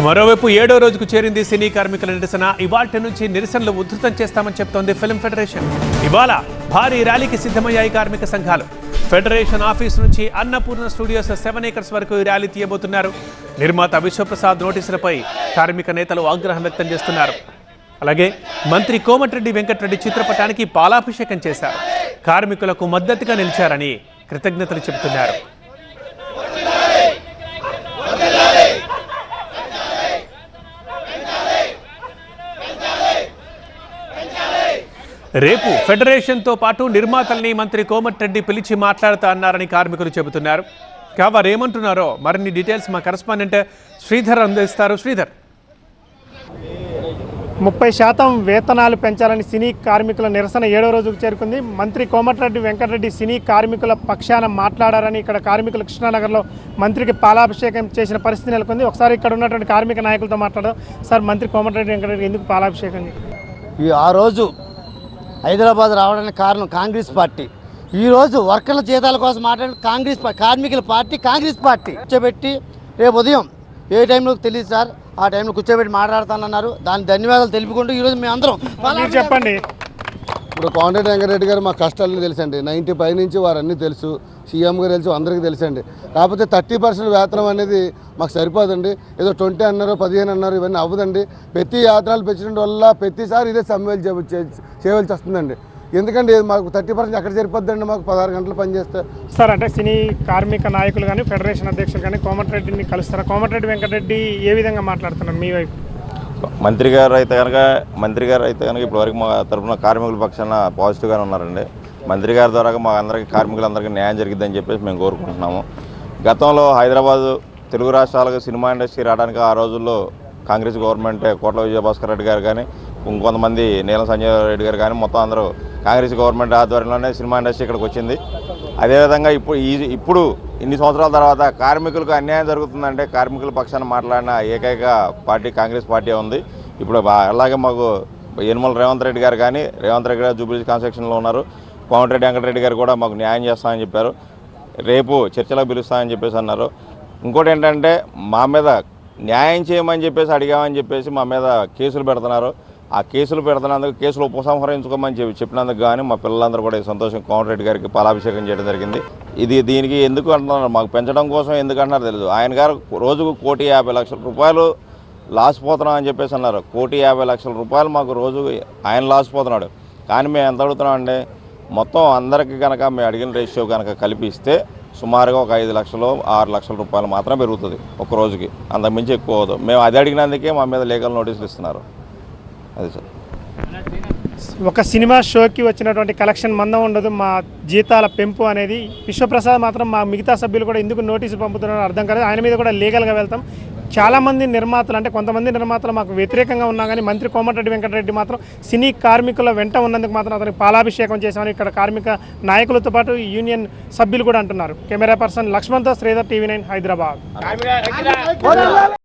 మరోవైపు 7వ రోజుకు చేరింది సినీ కార్మికుల నిరసన. ఇవాల్టి నుంచి నిరసనలు ఉధృతం చేస్తామని చెప్తోంది ఫిల్మ్ ఫెడరేషన్. ఇవాళ భారీ ర్యాలీకి సిద్ధమయ్యాయి కార్మిక సంఘాలు. ఫెడరేషన్ ఆఫీస్ నుంచి అన్నపూర్ణ స్టూడియోస్ 7 acres వరకు ఈ ర్యాలీ తీయబోతున్నారు. నిర్మాత విశ్వప్రసాద్ నోటీసులపై కార్మిక నేతలు ఆగ్రహం వ్యక్తం చేస్తున్నారు. అలాగే మంత్రి కోమటిరెడ్డి వెంకటరెడ్డి చిత్రపటానికి పాలాభిషేకం చేశారు. కార్మికులకు మద్దతుగా నిలిచారని కృతజ్ఞతలు చెబుతున్నారు. రేపు ఫెడరేషన్తో పాటు నిర్మాతల్ని మంత్రి కోమటిరెడ్డి పిలిచి మాట్లాడుతా అన్నారని కార్మికులు చెబుతున్నారు. వారు ఏమంటున్నారో మరిన్ని డీటెయిల్స్ మా కరెస్పాండెంట్ శ్రీధర్ అందిస్తారు. శ్రీధర్, 30% వేతనాలు పెంచాలని సినీ కార్మికుల నిరసన 7వ రోజుకు చేరుకుంది. మంత్రి కోమటిరెడ్డి వెంకటరెడ్డి సినీ కార్మికుల పక్షాన మాట్లాడారని ఇక్కడ కార్మికులు కృష్ణానగర్లో మంత్రికి పాలాభిషేకం చేసిన పరిస్థితి నెలకొంది. ఒకసారి ఇక్కడ ఉన్నటువంటి కార్మిక నాయకులతో మాట్లాడడం. సార్, మంత్రి కోమటిరెడ్డి వెంకటరెడ్డి ఎందుకు పాలాభిషేకం? ఆ రోజు హైదరాబాద్ రావడానికి కారణం కాంగ్రెస్ పార్టీ. ఈరోజు వర్కర్ల జీతాల కోసం మాట్లాడి కార్మికుల పార్టీ కాంగ్రెస్ పార్టీ కూర్చోబెట్టి రేపు ఉదయం ఏ టైంలో తెలియదు సార్, ఆ టైంలో కూర్చోబెట్టి మాట్లాడుతానన్నారు. దాని ధన్యవాదాలు తెలుపుకుంటూ ఈరోజు మేము అందరం చెప్పండి. ఇప్పుడు కోమటిరెడ్డి వెంకటరెడ్డి గారు మా కష్టాలని తెలుసండి. 90 నుంచి వారన్నీ తెలుసు, సీఎం గారు తెలుసు, అందరికీ తెలుసండి. కాకపోతే 30% వేతనం అనేది మాకు సరిపోదండి. ఏదో 20 అన్నారు, 15 అన్నారు, ఇవన్నీ అవ్వదండి. ప్రతి యాత్రలు పెంచడం వల్ల ప్రతిసారి ఇదే సమ్మెలు చేయవలసి వస్తుందండి. ఎందుకంటే మాకు 30% ఎక్కడ సరిపోద్దండి, మాకు 16 గంటలు పనిచేస్తే. సార్, అంటే సినీ కార్మిక నాయకులు కానీ ఫెడరేషన్ అధ్యక్షులు కానీ కోమటిరెడ్డిని కలుస్తారా? కోమటిరెడ్డి వెంకటరెడ్డి ఏ విధంగా మాట్లాడుతున్నారు మీ వైపు? మంత్రి గారు అయితే కనుక ఇప్పటివరకు మా తరఫున కార్మికుల పక్షాన పాజిటివ్గానే ఉన్నారండి. మంత్రి గారి ద్వారా మా అందరికీ కార్మికులందరికీ న్యాయం జరిగిద్దని చెప్పేసి మేము కోరుకుంటున్నాము. గతంలో హైదరాబాదు తెలుగు రాష్ట్రాలకు సినిమా ఇండస్ట్రీ రావడానికి ఆ రోజుల్లో కాంగ్రెస్ గవర్నమెంట్ కోట్ల విజయభాస్కర్ రెడ్డి గారు కానీ ఇంకొంతమంది నీలం సంజయ్ రెడ్డి గారు కానీ మొత్తం అందరూ కాంగ్రెస్ గవర్నమెంట్ ఆధ్వర్యంలోనే సినిమా ఇండస్ట్రీ ఇక్కడికి వచ్చింది. అదేవిధంగా ఇప్పుడు ఇన్ని సంవత్సరాల తర్వాత కార్మికులకు అన్యాయం జరుగుతుందంటే కార్మికుల పక్షాన మాట్లాడిన ఏకైక పార్టీ కాంగ్రెస్ పార్టీ ఉంది. ఇప్పుడు అలాగే మాకు యనమల రేవంత్ రెడ్డి గారు కానీ రేవంత్ రెడ్డి గారు జూబ్లీ కాన్స్టిట్యూషన్లో ఉన్నారు. కోమటిరెడ్డి వెంకటరెడ్డి గారు కూడా మాకు న్యాయం చేస్తామని చెప్పారు. రేపు చర్చలకు పిలుస్తామని చెప్పేసి అన్నారు. ఇంకోటి ఏంటంటే మా మీద న్యాయం చేయమని చెప్పేసి అడిగామని చెప్పేసి మా మీద కేసులు పెడుతున్నారు. ఆ కేసులు పెడుతున్నందుకు కేసులు ఉపసంహరించుకోమని చెప్పినందుకు కానీ మా పిల్లలందరూ కూడా ఈ సంతోషం కోమటిరెడ్డి గారికి పాలాభిషేకం చేయడం జరిగింది. దీనికి ఎందుకు అంటున్నారు, మాకు పెంచడం కోసం ఎందుకు అంటున్నారు తెలియదు. ఆయన గారు రోజుకు 1,50,00,000 రూపాయలు లాస్ పోతున్నాం అని చెప్పేసి అన్నారు. 1,50,00,000 రూపాయలు మాకు రోజు ఆయన లాస్ పోతున్నాడు. కానీ మేము ఎంత అడుగుతున్నామంటే మొత్తం అందరికీ కనుక మేము అడిగిన రేషియో కనుక కలిపిస్తే సుమారుగా ఒక 5 లక్షలు 6 లక్షల రూపాయలు మాత్రం పెరుగుతుంది ఒక రోజుకి, అంతకుమించి ఎక్కువ అవ్వదు. మేము అది అడిగినందుకే మా మీద లీగల్ నోటీసులు ఇస్తున్నారు. అది సార్, ఒక సినిమా షోకి వచ్చినటువంటి కలెక్షన్ మందం ఉండదు, మా జీతాల పెంపు అనేది విశ్వప్రసాద్ మాత్రం మా మిగతా సభ్యులు కూడా ఎందుకు నోటీసులు పంపుతున్నారో అర్థం కాలేదు. ఆయన మీద కూడా లీగల్గా వెళ్తాం. చాలామంది నిర్మాతలు, అంటే కొంతమంది నిర్మాతలు మాకు వ్యతిరేకంగా ఉన్నా కానీ మంత్రి కోమటిరెడ్డి వెంకటరెడ్డి మాత్రం సినీ కార్మికుల వెంట ఉన్నందుకు మాత్రం అతనికి పాలాభిషేకం చేశామని ఇక్కడ కార్మిక నాయకులతో పాటు యూనియన్ సభ్యులు కూడా అంటున్నారు. కెమెరా పర్సన్ లక్ష్మణ్తో శ్రీధర్, TV9 హైదరాబాద్.